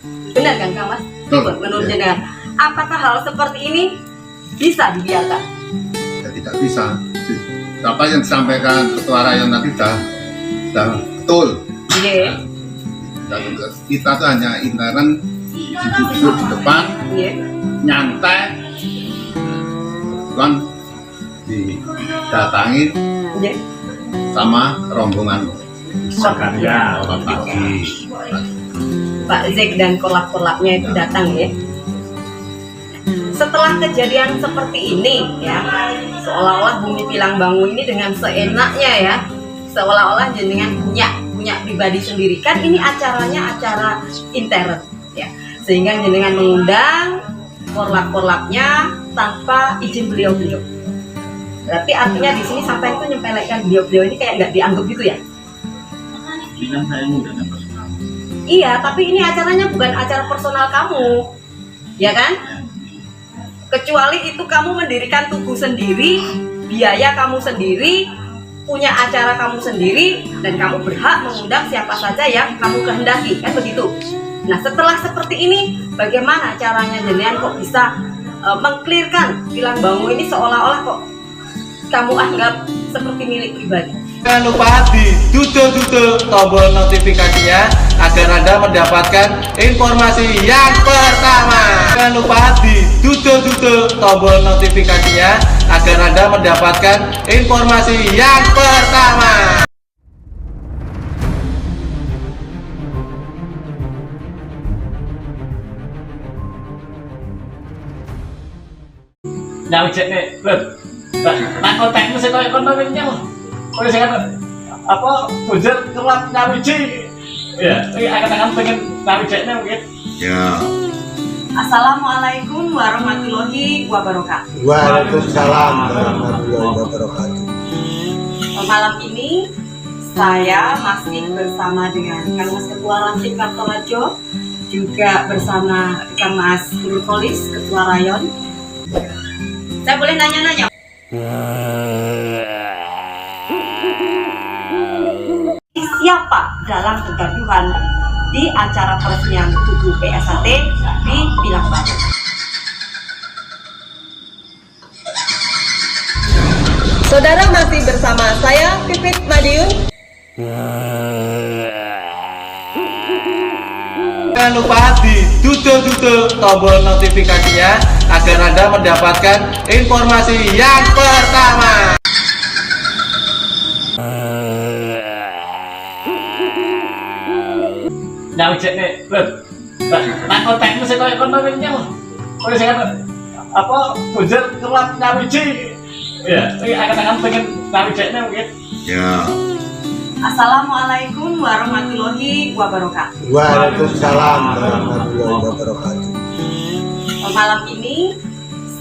Benar kan Kang Mas? Betul, menurut jenengan. Apakah hal seperti ini bisa dibiarkan? Ya, tidak bisa. Apa yang disampaikan Ketua Rayon tadi sudah betul. Iya. Dan kita tuh hanya intern duduk di depan, nyantai, kan didatangi sama rombongan Sakarya orang pagi. Pak Zek dan korlap-korlapnya itu datang ya. Setelah kejadian seperti ini ya, seolah-olah Bumi Pilangbangu ini dengan seenaknya ya, seolah-olah jenengan punya pribadi sendiri. Kan ini acaranya acara intern ya, sehingga jenengan mengundang korlap-korlapnya tanpa izin beliau-beliau. Berarti artinya di sini sampai itu nyempelekkan beliau-beliau ini kayak nggak dianggap gitu ya? Bilang saya muda dan personal. Iya, tapi ini acaranya bukan acara personal kamu, ya kan? Kecuali itu kamu mendirikan tubuh sendiri, biaya kamu sendiri, punya acara kamu sendiri, dan kamu berhak mengundang siapa saja yang kamu kehendaki, kan begitu? Nah, setelah seperti ini, bagaimana caranya jenengan kok bisa mengklirkan Pilangbangu ini seolah-olah kok kamu anggap seperti milik pribadi? Jangan lupa diduduk tombol notifikasinya agar Anda mendapatkan informasi yang pertama. Jangan lupa diduduk tombol notifikasinya agar Anda mendapatkan informasi yang pertama. Nyawit cek nih, Beb. Nah, kontaknya saya kayak kontaknya. Kalau saya apa bujur kelap nyawiji, ya, ini akan pengen nyawicnya mungkin. Ya. Assalamualaikum warahmatullahi wabarakatuh. Waalaikumsalam warahmatullahi wabarakatuh. Malam ini saya masih bersama dengan Kang Mas Ketua Ranting Kartolajo, juga bersama Kang Mas Nurkolis Ketua Rayon. Saya boleh nanya-nanya? Siapa dalam kegaduhan di acara peresmian tubuh PSAT di Pilangbangu? Saudara masih bersama saya, Pipit Madiun. Jangan lupa diduduk tombol notifikasinya agar Anda mendapatkan informasi yang pertama. Nyawit cek nih, Beb. Nah, kontaknya saya kayak kontaknya. Kalau saya apa bujur kelap nyawiji, ya, ini akan pengen nyawicnya mungkin. Ya. Assalamualaikum warahmatullahi wabarakatuh. Waalaikumsalam warahmatullahi wabarakatuh. Malam ini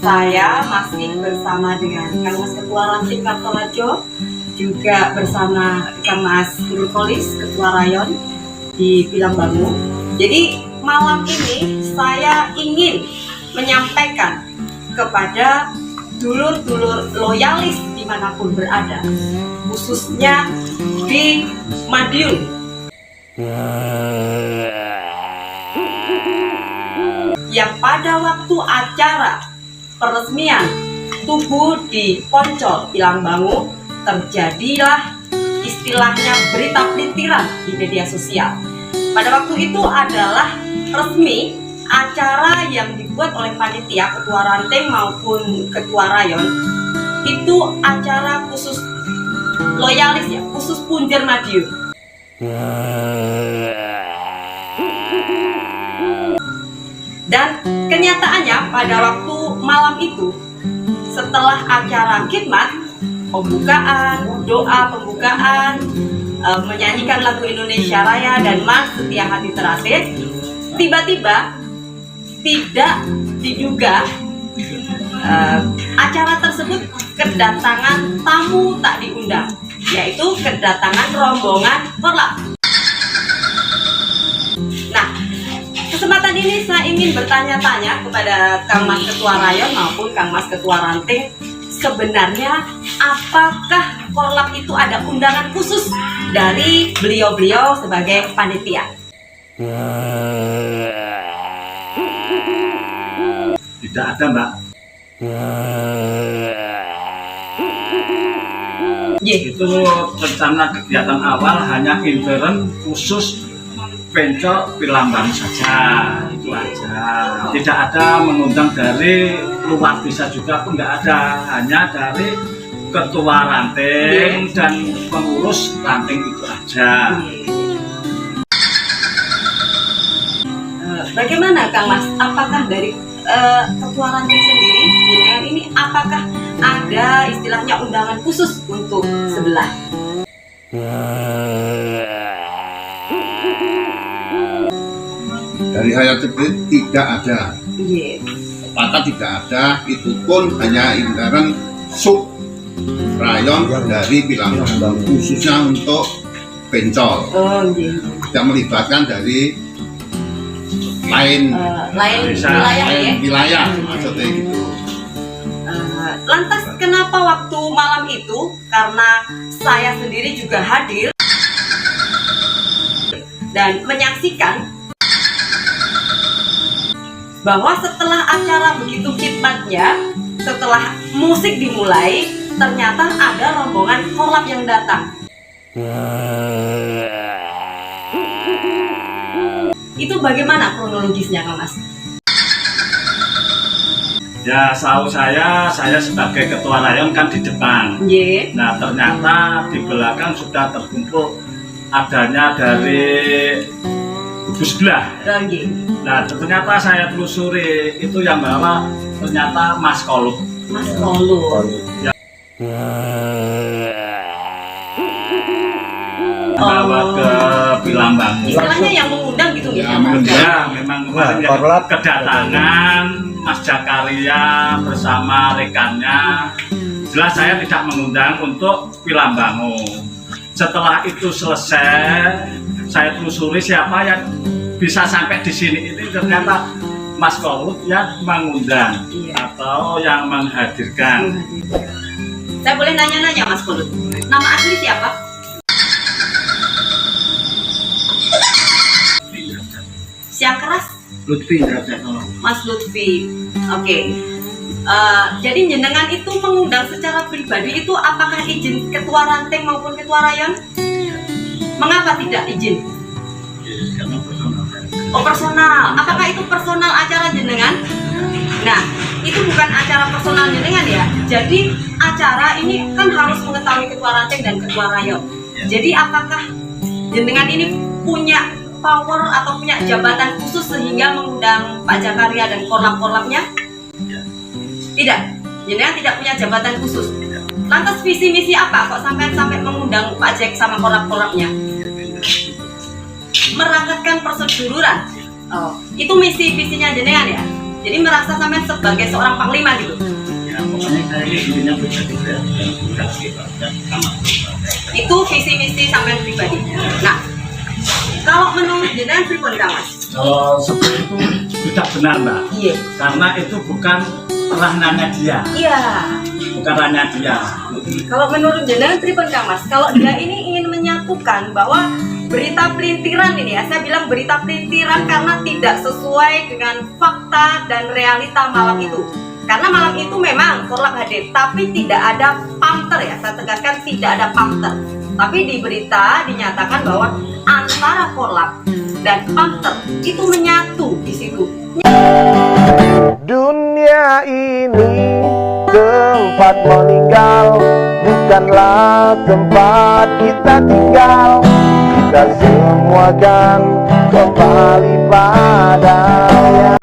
saya masih bersama dengan Kang Mas Ketua Ranting Kartolajo, juga bersama Kang Mas Nurkolis Ketua Rayon di Pilangbangu. Jadi malam ini saya ingin menyampaikan kepada dulur-dulur loyalis dimanapun berada, khususnya di Madiun, yang pada waktu acara peresmian tubuh di Poncol Pilangbangu terjadilah istilahnya berita pelintiran di media sosial. Pada waktu itu adalah resmi acara yang dibuat oleh panitia Ketua Ranting maupun Ketua Rayon, itu acara khusus loyalis ya, khusus Punjer Madiun. Dan kenyataannya pada waktu malam itu, setelah acara khidmat, pembukaan, doa pembukaan, menyanyikan lagu Indonesia Raya dan Mas Setia Hati Terasih, tiba-tiba tidak diduga acara tersebut kedatangan tamu tak diundang, yaitu kedatangan rombongan korlap. Nah, kesempatan ini saya ingin bertanya-tanya kepada Kang Mas Ketua Rayon maupun Kang Mas Ketua Ranting, sebenarnya apakah korlap itu ada undangan khusus dari beliau-beliau sebagai panitia? Tidak ada, Mbak. Itu rencana kegiatan awal hanya intern khusus Pencol Pilambang saja, itu aja. Tidak ada mengundang dari luar desa juga pun nggak ada, hanya dari ketua ranting dan pengurus ranting itu aja. Bagaimana Kang Mas? Apakah dari ketua ranting sendiri jenengan ini apakah ada istilahnya undangan khusus untuk sebelah? Dari Hayat Ceprit tidak ada, Iya. sepakat tidak ada. Itu pun hanya intern sub rayon dari Pilambang, khususnya untuk Pencol. Oh, iya. Tidak melibatkan dari lain Lain Bisa. wilayah ya. lain wilayah, maksudnya gitu. Lantas kenapa waktu malam itu, karena saya sendiri juga hadir dan menyaksikan bahwa setelah acara begitu khidmatnya, setelah musik dimulai, ternyata ada rombongan korlap yang datang. Itu bagaimana kronologisnya, Kang Mas? Ya, setahu saya sebagai ketua rayon kan di depan. Iya. Nah, ternyata di belakang sudah terkumpul adanya dari gugus sebelah. Iya. Nah, ternyata saya telusuri itu yang bawa ternyata Mas Kolup. Mas Kolu. Bawa ke Pilambang. Istilahnya yang mengundang gitu Ya, Kang Mas? Ya, memang kemarin yang korlap. kedatangan Mas Jakaria bersama rekannya. Jelas saya tidak mengundang untuk Pilambango. Setelah itu selesai, saya telusuri siapa yang bisa sampai di sini. Ini ternyata Mas Kolut yang mengundang atau yang menghadirkan. Saya boleh nanya-nanya Mas Kolu, nama asli siapa? Siang keras? Lutfi Indrajatno. Mas Lutfi. Oke. Jadi jenengan itu mengundang secara pribadi itu apakah izin ketua ranting maupun ketua rayon? Mengapa tidak izin? Oh, personal. Apakah itu personal acara jenengan? Nah, itu bukan acara personal jenengan ya. Jadi acara ini kan harus mengetahui ketua ranting dan ketua rayon. Jadi apakah jenengan ini punya power atau punya jabatan khusus sehingga mengundang Pak Jakaria dan korlap-korlapnya? Tidak. Jenengan tidak punya jabatan khusus. Lantas visi misi apa kok sampai mengundang Pak Jek sama korlap-korlapnya? Merakatkan persetujuran. Oh, itu misi visinya jenengan ya. Jadi merasa sampai sebagai seorang panglima gitu. Ya, pokoknya saya ini intinya pribadi saya Itu visi misi sampai pribadi. Nah, kalau menurut jenengan pripun Kang Mas? kalau seperti itu tidak benar, Mbak. Iya. Karena itu bukan ranahnya dia, Iya. bukan ranahnya dia. Kalau menurut jenengan pripun Kang Mas? Kalau dia ini ingin menyatukan bahwa berita pelintiran ini ya, saya bilang berita pelintiran karena tidak sesuai dengan fakta dan realita malam itu. Karena malam itu memang korlap hadir, tapi tidak ada pamter ya, saya tegaskan tidak ada pamter. Tapi di berita dinyatakan bahwa antara korlap dan pamter itu menyatu di situ. Dunia ini tempat meninggal, bukanlah tempat kita tinggal. Kita semua kan kembali padanya.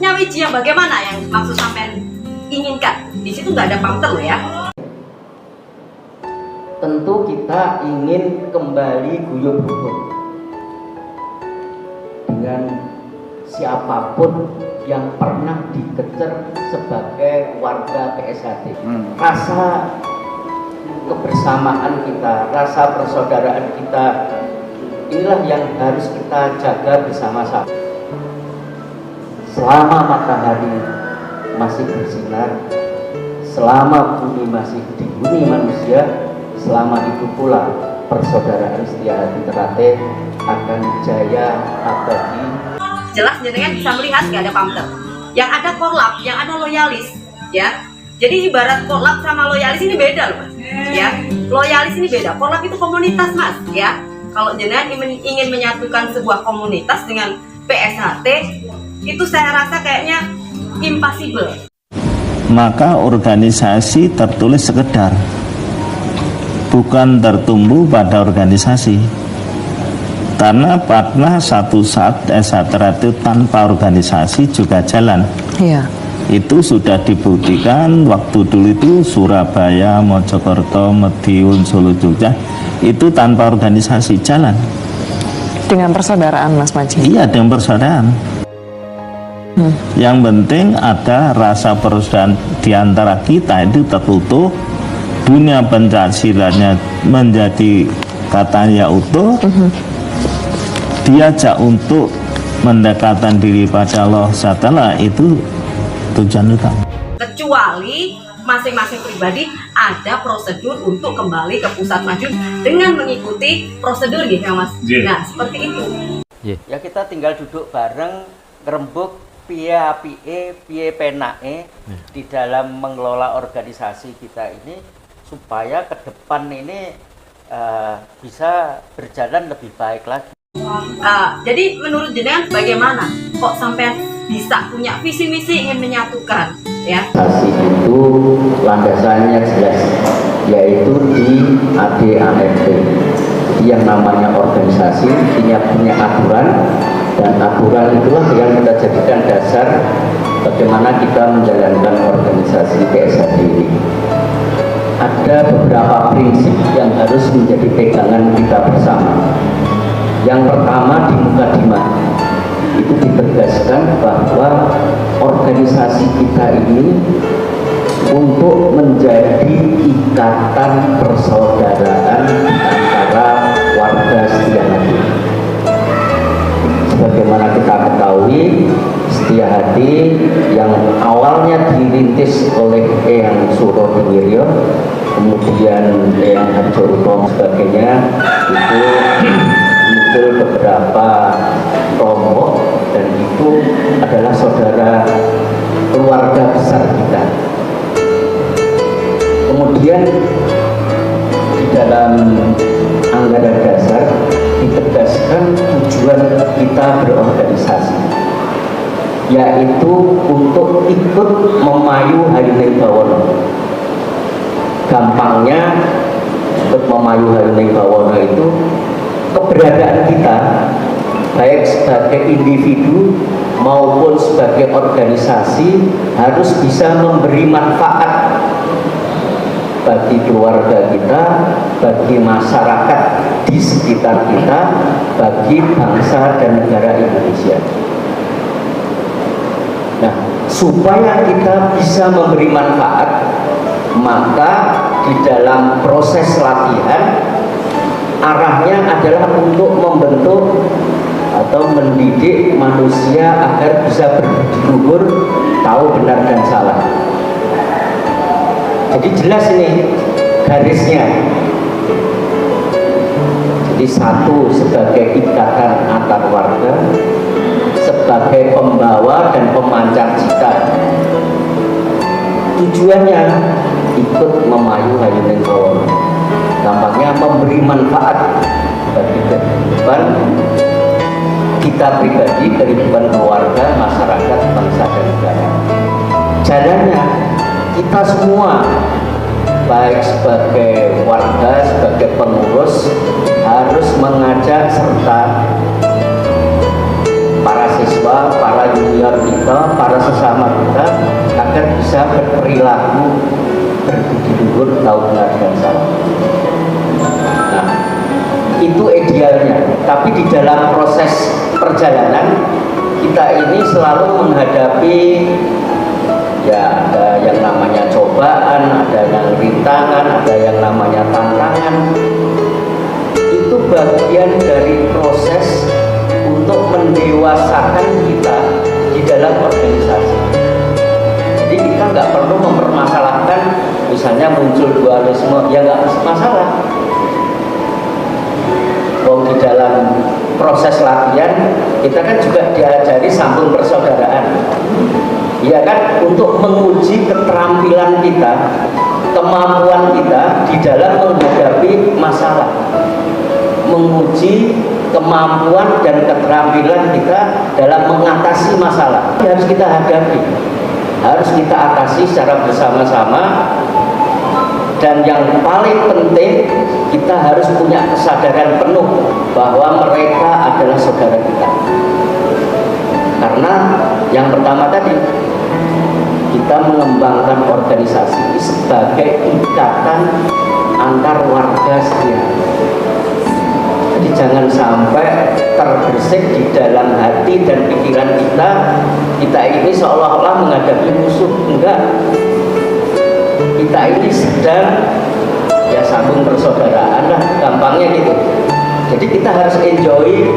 Nyawiji yang bagaimana yang maksud sampean inginkan? Di situ nggak ada pamter loh ya. Tentu kita ingin kembali guyub rukun dengan siapapun yang pernah dikejar sebagai warga PSHD. Rasa kebersamaan kita, rasa persaudaraan kita, inilah yang harus kita jaga bersama-sama. Selama matahari masih bersinar, selama bumi masih dihuni manusia, selama itu pula persaudaraan Setia Hati Ternate akan jaya abadi. Jelas jenengan bisa melihat nggak ada pamter. Yang ada korlap, yang ada loyalis, ya. Jadi ibarat korlap sama loyalis ini beda loh, Mas. Ya, loyalis ini beda. Korlap itu komunitas, Mas, ya. Kalau jenengan ingin menyatukan sebuah komunitas dengan PSHT, itu saya rasa kayaknya impossible. Maka organisasi tertulis sekedar, bukan tertumbuh pada organisasi. Karena pada satu saat SHTRA itu tanpa organisasi juga jalan. Iya. Itu sudah dibuktikan waktu dulu itu Surabaya, Mojokerto, Madiun, Solo, Jogja itu tanpa organisasi jalan. Dengan persaudaraan, Mas Maji. Iya, dengan persaudaraan. Yang penting ada rasa persaudaraan di antara kita itu tertutup. Dunia Pancasilanya menjadi katanya utuh. Diajak untuk mendekatkan diri pada Allah Ta'ala, itu tujuan utama. Kecuali masing-masing pribadi ada prosedur untuk kembali ke pusat Madiun dengan mengikuti prosedur gitu ya, Mas. Nah, seperti itu. Ya kita tinggal duduk bareng, ngerembuk piye apike, piye penake di dalam mengelola organisasi kita ini supaya ke depan ini bisa berjalan lebih baik lagi. Jadi menurut jenengan bagaimana kok sampai bisa punya visi misi ingin menyatukan, ya? Organisasi itu landasannya jelas, yaitu di ADART. Yang namanya organisasi punya aturan, dan aturan itulah yang kita jadikan dasar bagaimana kita menjalankan organisasi PSHT ini. Ada beberapa prinsip yang harus menjadi pegangan kita bersama. Yang pertama, di mukadimah itu ditegaskan bahwa organisasi kita ini untuk menjadi ikatan persaudaraan antara warga Setia Hati. Sebagaimana kita ketahui, Setia Hati yang awalnya dirintis oleh Eyang Surodewiryo, kemudian Eyang Harjo Utomo sebagainya, itu muncul beberapa kelompok, dan itu adalah saudara keluarga besar kita. Kemudian di dalam anggaran dasar ditegaskan tujuan kita berorganisasi, yaitu untuk ikut memayu Hayuning Bawono. Gampangnya, ikut memayu Hayuning Bawono itu keberadaan kita baik sebagai individu maupun sebagai organisasi harus bisa memberi manfaat bagi keluarga kita, bagi masyarakat di sekitar kita, bagi bangsa dan negara Indonesia. Nah, supaya kita bisa memberi manfaat, maka di dalam proses latihan arahnya adalah untuk membentuk atau mendidik manusia agar bisa berbudi luhur, tahu benar dan salah. Jadi jelas ini garisnya. Jadi satu sebagai ikatan antar warga, sebagai pembawa dan pemancar cita. Tujuannya ikut memayu Hayuning Bawono. Gampangnya memberi manfaat bagi kehidupan kita pribadi, kehidupan keluarga, masyarakat, bangsa dan negara. Jalannya kita semua, baik sebagai warga, sebagai pengurus, harus mengajak serta para siswa, para junior kita, para sesama kita agar bisa berperilaku berbudi luhur, tahu benar dan salah. Nah, itu idealnya. Tapi di dalam proses perjalanan kita ini selalu menghadapi, ya, ada yang namanya cobaan, ada yang rintangan, ada yang namanya tantangan. Itu bagian dari proses untuk mendewasakan kita di dalam organisasi. Jadi kita nggak perlu mempermasalahkan, misalnya muncul dualisme, ya nggak masalah. proses latihan kita kan juga diajari sambung persaudaraan, ya kan, untuk menguji keterampilan kita, kemampuan kita di dalam menghadapi masalah, menguji kemampuan dan keterampilan kita dalam mengatasi masalah. Ini harus kita hadapi, harus kita atasi secara bersama-sama. Dan yang paling penting, kita harus punya kesadaran penuh bahwa mereka adalah saudara kita. Karena yang pertama tadi, kita mengembangkan organisasi ini sebagai ikatan antar warga sekalian. Jadi jangan sampai terbersih di dalam hati dan pikiran kita ini seolah-olah menghadapi musuh. Enggak. Kita ini sedang ya sambung persaudaraan lah, gampangnya gitu. Jadi kita harus enjoy,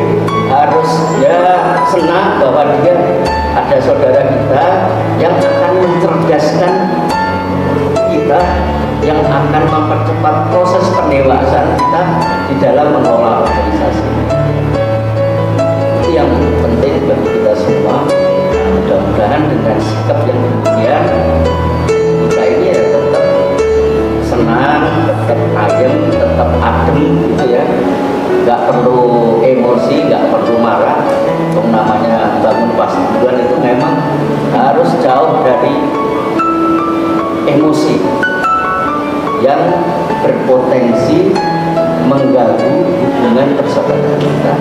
harus ya senang bahwa dia ada saudara kita yang akan mencerdaskan kita, yang akan mempercepat proses pendewasaan kita di dalam mengelola organisasi. Itu yang penting bagi kita semua. Mudah-mudahan dengan sikap yang demikian, kita ini ya tetap senang, tetap ayem, tetap adem gitu ya. Nggak perlu emosi, nggak perlu marah. Yang namanya bangun pastuan itu memang harus jauh dari emosi yang berpotensi mengganggu hubungan persaudaraan kita.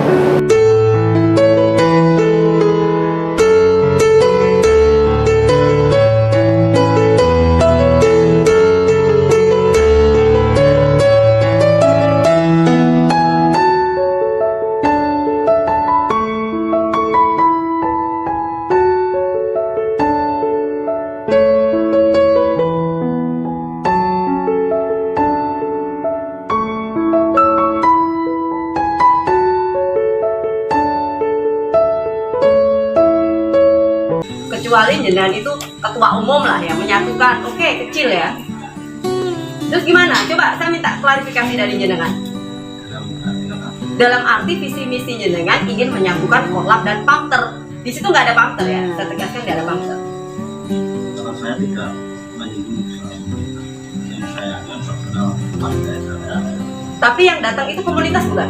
Kecuali jenengan itu ketua umum lah yang menyatukan, oke, kecil ya. Terus gimana? Coba saya minta klarifikasi dari jenengan. Dalam arti visi misi jenengan ingin menyatukan Korlap dan Pamter. Di situ nggak ada Pamter ya, saya tegaskan nggak ada Pamter. Kalau saya tidak menyinggung soal yang saya anggap personal partai saya. Tapi yang datang itu komunitas bukan?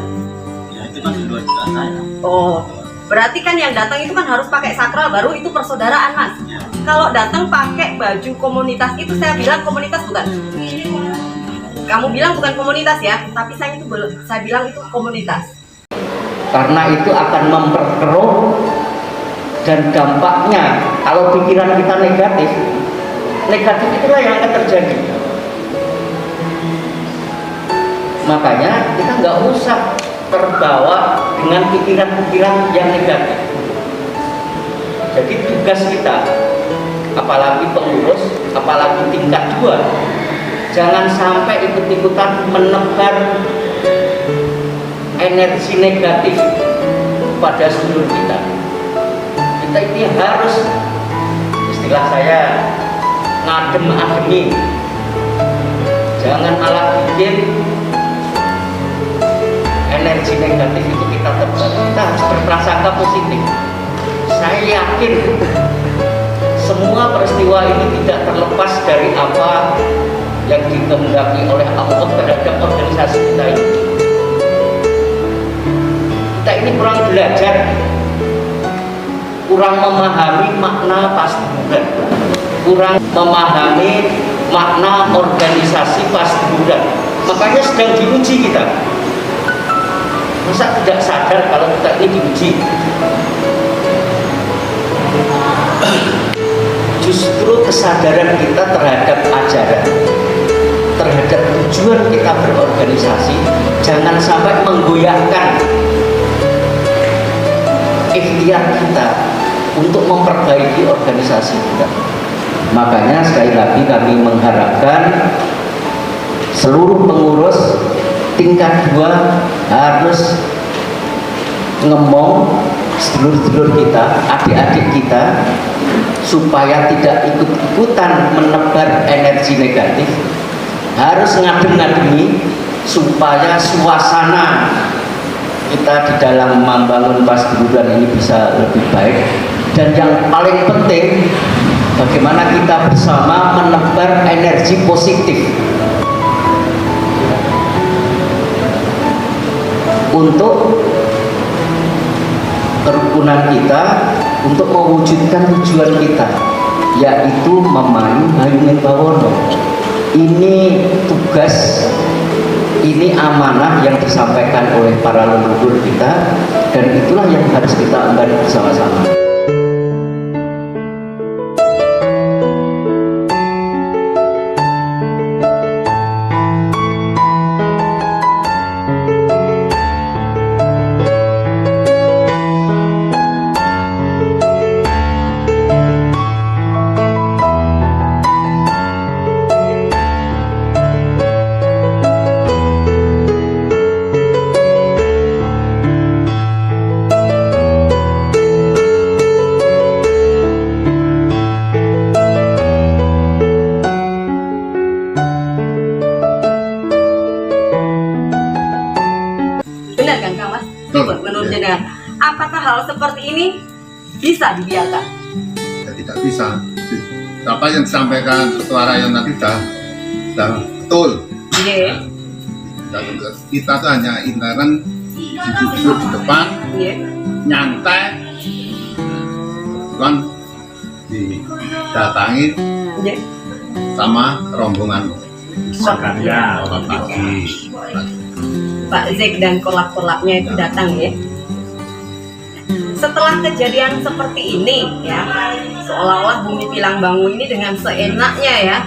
Ya itu kan sudah juga saya. Oh, berarti kan yang datang itu kan harus pakai sakral, baru itu persaudaraan mas. Ya. Kalau datang pakai baju komunitas itu saya bilang komunitas bukan? Kamu bilang bukan komunitas ya, tapi saya bilang itu komunitas. Karena itu akan memperkeruh, dan dampaknya kalau pikiran kita negatif itulah yang akan terjadi. Makanya kita nggak usah terbawa dengan pikiran-pikiran yang negatif. Jadi tugas kita, apalagi pengurus, apalagi tingkat 2, jangan sampai ikut-ikutan menebar energi negatif pada seluruh kita. Kita ini harus, istilah saya, ngadem-ademi. Jangan malah bikin energi negatif itu kita tebar. Kita harus berprasangka positif. Saya yakin semua peristiwa ini tidak terlepas dari apa yang dikehendaki oleh Allah terhadap organisasi kita ini. Kita ini kurang belajar, kurang memahami makna pasturan, kurang memahami makna organisasi pasturan. Makanya sedang diuji kita. Masa tidak sadar kalau kita ini diuji? Justru kesadaran kita terhadap ajaran, terhadap tujuan kita berorganisasi, jangan sampai menggoyahkan ikhtiar kita untuk memperbaiki organisasi kita. Makanya sekali lagi kami mengharapkan seluruh pengurus tingkat 2 harus ngomong sedulur-sedulur kita, adik-adik kita, supaya tidak ikut-ikutan menebar energi negatif. Harus ngadem-ngademi supaya suasana kita di dalam membangun Pasguruan ini bisa lebih baik. Dan yang paling penting, bagaimana kita bersama menebar energi positif untuk kerukunan kita, untuk mewujudkan tujuan kita, yaitu memayu Hayuning Bawono. Ini tugas, ini amanah yang disampaikan oleh para leluhur kita, dan itulah yang harus kita emban bersama-sama. Benar kan Kang Mas? Menurut jenengan, apakah hal seperti ini bisa dibiarkan? Ya, tidak bisa. Apa yang disampaikan Ketua Rayon tadi sudah betul. Iya. Kita tuh hanya intern duduk di depan, Iya. nyantai, kan didatangi Iya. sama rombongan Sakarya. orang pagi. Pak Zek dan kolab-kolabnya itu datang ya. Setelah kejadian seperti ini ya, seolah-olah Bumi Pilangbangu ini dengan seenaknya ya,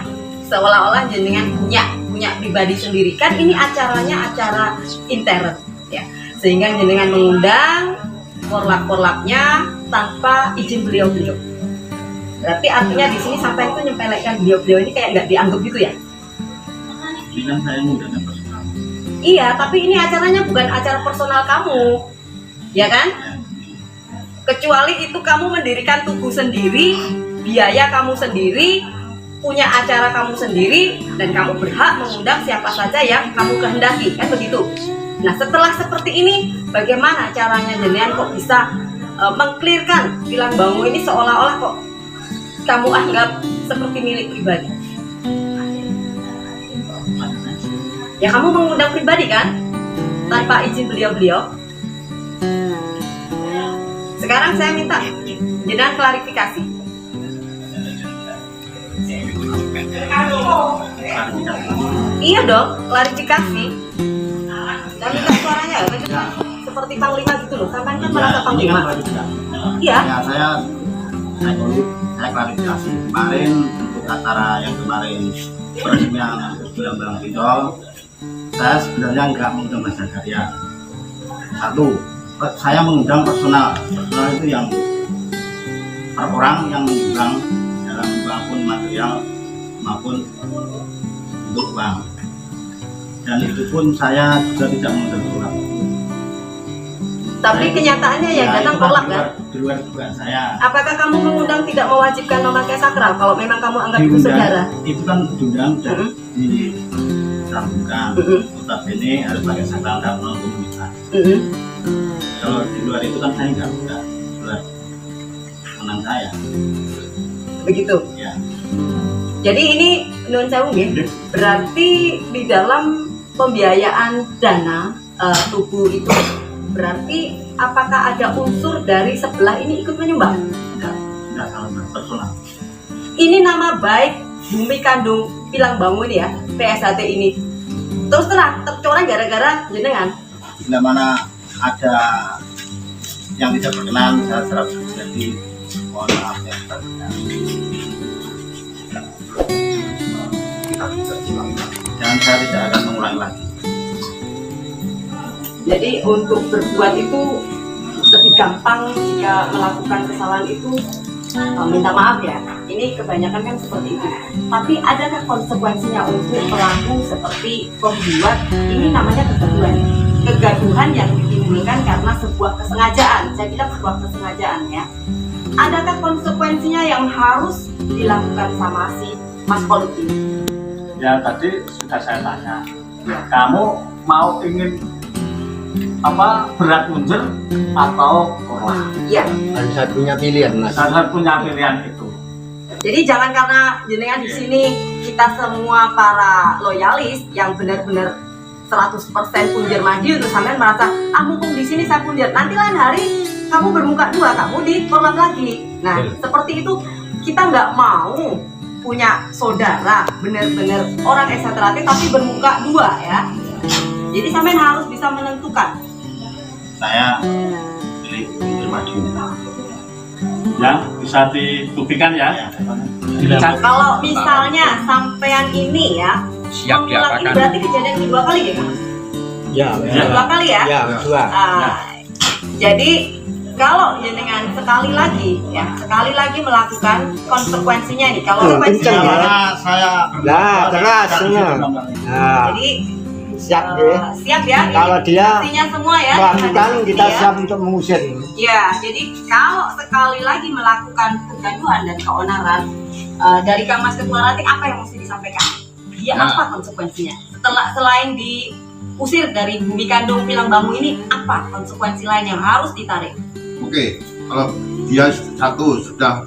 seolah-olah jenengan punya pribadi sendiri. Kan ini acaranya acara intern ya, sehingga jenengan mengundang kolab-kolabnya tanpa izin beliau-beliau. Berarti artinya di sini sampai itu nyempelekkan beliau-beliau ini kayak nggak dianggap gitu ya? Bilang saya mudah dan personal. Iya, tapi ini acaranya bukan acara personal kamu, ya kan? Kecuali itu kamu mendirikan tugu sendiri, biaya kamu sendiri, punya acara kamu sendiri, dan kamu berhak mengundang siapa saja yang kamu kehendaki, kan begitu? Nah, setelah seperti ini, bagaimana caranya jenengan kok bisa mengklirkan Pilangbangu ini seolah-olah kok kamu anggap seperti milik pribadi? Ya kamu mengundang pribadi kan, tanpa izin beliau-beliau. Sekarang saya minta jenengan klarifikasi. Iya dong, klarifikasi. Dan minta suaranya ya, seperti panglima gitu loh. Sampai kan merasa panglima. Iya. Ya, saya klarifikasi kemarin untuk acara yang kemarin peresmian Pilambang Pincol. Saya sebenarnya nggak mengundang Mas Sakarya. Satu, saya mengundang personal itu yang per orang yang mengundang dalam maupun material maupun untuk uang. Dan itu pun saya juga tidak mengundang orang. Tapi kenyataannya ya datang kolak kan? Di luar dugaan saya. Apakah kamu mengundang tidak mewajibkan memakai sakral kalau memang kamu anggap itu saudara? Itu kan diundang dan disambungkan. Notabene harus pakai sakral dan komunitas. Kalau di luar itu kan saya nggak bisa buat menang saya. Begitu. Ya. Jadi ini Nun Sewu ya, berarti di dalam pembiayaan dana tubuh itu berarti apakah ada unsur dari sebelah ini ikut menyumbang? Enggak kalau personal. Ini nama baik Bumi Kandung Pilangbangu ini ya, PSHT ini. Terus terang tercoreng gara-gara jenengan. Bila mana ada yang tidak berkenan secara pribadi, mohon maaf ya. Dan saya tidak akan mengulangi lagi. Jadi untuk berbuat itu lebih gampang jika melakukan kesalahan itu minta maaf ya. Ini kebanyakan kan seperti itu. Tapi adakah konsekuensinya untuk pelaku seperti pembuat? Ini namanya kegaduhan yang ditimbulkan karena sebuah kesengajaan. Saya bilang sebuah kesengajaan ya. Adakah konsekuensinya yang harus dilakukan sama si Mas Kolut ini? Ya tadi sudah saya tanya, kamu mau ingin berat munjer atau korlap. Iya. Harus punya pilihan, Mas. Harus punya pilihan itu. Jadi jangan karena jenengan di sini kita semua para loyalis yang benar-benar 100% punjer Madiun terus sampean merasa mumpung di sini saya punjer, nanti lain hari kamu bermuka dua, kamu di korlap lagi. Nah seperti itu kita nggak mau punya saudara benar-benar orang ekstrateratip tapi bermuka dua ya. Jadi sampean harus bisa menentukan. Saya pilih punjer Madiun. Ya, bisa dibuktikan ya. Kalau misalnya sampean ini ya Siap mengulang, ini berarti kejadian kedua kali ya Mas? Ya, Kedua kali ya? ya, dua. Jadi kalau jenengan sekali lagi melakukan konsekuensinya nih. Kalau konsekuensinya Karena saya Nah, keras semua. Nah, jadi siap ya. siap ya. Kalau dia intinya semua ya. melakukan, kita ya. siap untuk mengusir. Ya, jadi kalau sekali lagi melakukan kegaduhan dan keonaran dari Kang Mas Ketua Ranting, apa yang mesti disampaikan? Ya, apa konsekuensinya? Selain diusir dari bumi kandung Pilang Bangu ini, apa konsekuensi lain yang harus ditarik? Oke, kalau dia satu sudah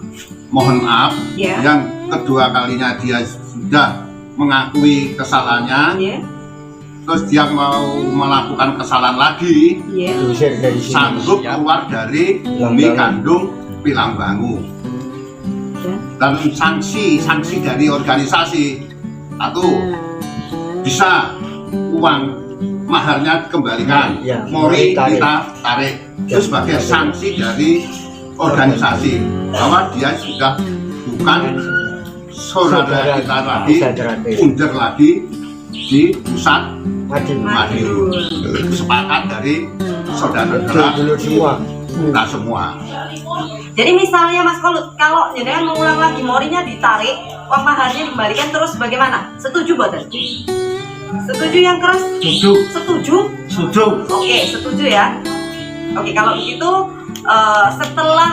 mohon maaf, Ya. yang kedua kalinya dia sudah mengakui kesalahannya, Ya. terus dia mau melakukan kesalahan lagi, Ya. Diusir dari sini. sanggup keluar dari bumi kandung Pilang Bangu. Ya. Dan sanksi dari organisasi satu bisa uang maharnya dikembalikan, Ya, mori tarik. kita tarik. Itu sebagai sanksi dari organisasi bahwa dia sudah bukan saudara kita lagi, punjer lagi di pusat Madiun. Itu sepakat dari saudara-saudara Dulu semua. kita semua. Jadi misalnya Mas Kolut, kalau jenengan mengulang lagi morinya ditarik, uang maharnya dikembalikan, terus bagaimana? Setuju boten? Setuju yang keras? Setuju. Setuju? Setuju. Oke, setuju ya. Oke, kalau begitu setelah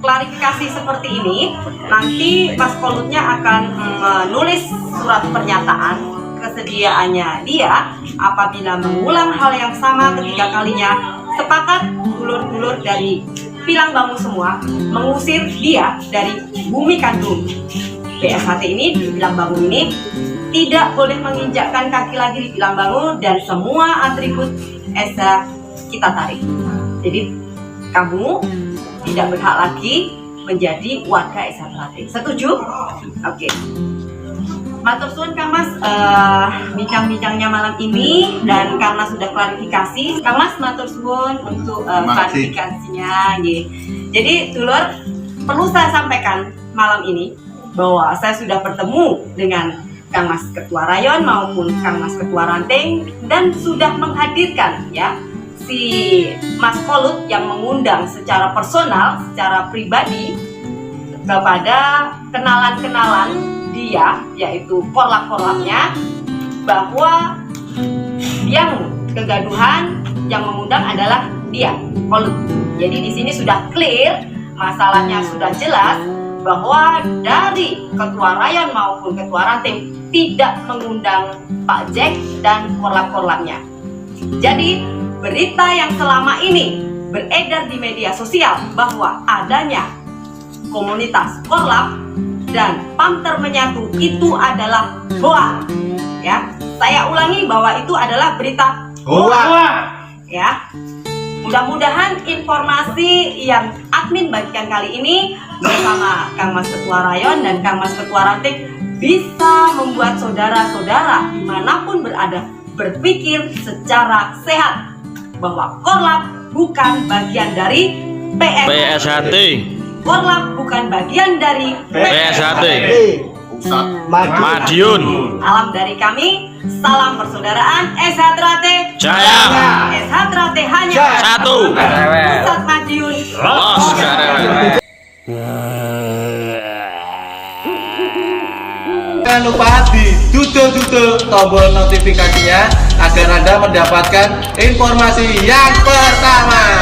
klarifikasi seperti ini, nanti Mas Kolutnya akan menulis surat pernyataan kesediaannya dia apabila mengulang hal yang sama ketiga kalinya, sepakat dulur-dulur dari Pilang Bangu semua mengusir dia dari bumi kandung BSHT ini, di Pilang Bangu ini, tidak boleh menginjakkan kaki lagi di Pilang Bangu, dan semua atribut ESA kita tarik. Jadi kamu tidak berhak lagi menjadi warga ekstrateratip. Setuju? Oke. Matur suwun Kang Mas, bincang-bincangnya malam ini, dan karena sudah klarifikasi, Kang Mas matur suwun untuk klarifikasinya. Jadi dulur, perlu saya sampaikan malam ini bahwa saya sudah bertemu dengan Kang Mas Ketua Rayon maupun Kang Mas Ketua Ranting, dan sudah menghadirkan ya si Mas Kolut yang mengundang secara personal, secara pribadi kepada kenalan-kenalan dia, yaitu korlap-korlapnya, bahwa yang kegaduhan yang mengundang adalah dia, Kolut. Jadi di sini sudah clear, masalahnya sudah jelas bahwa dari Ketua Rayon maupun Ketua Ranting tidak mengundang Pak Jack dan korlap-korlapnya. Jadi berita yang selama ini beredar di media sosial bahwa adanya komunitas korlap dan Pamter Menyatu itu adalah hoax. Ya, saya ulangi bahwa itu adalah berita hoax. Ya, mudah-mudahan informasi yang admin bagikan kali ini bersama Kang Mas Ketua Rayon dan Kang Mas Ketua Ranting bisa membuat saudara-saudara dimanapun berada berpikir secara sehat bahwa korlap bukan bagian dari PSHT. Korlap bukan bagian dari PSHT. Madiun. Salam dari kami, salam persaudaraan, ekstrateratip Jaya. Ekstrateratip hanya Satu. Pusat Madiun. Los Karewel. Jangan lupa ditutup tombol notifikasinya agar Anda mendapatkan informasi yang pertama.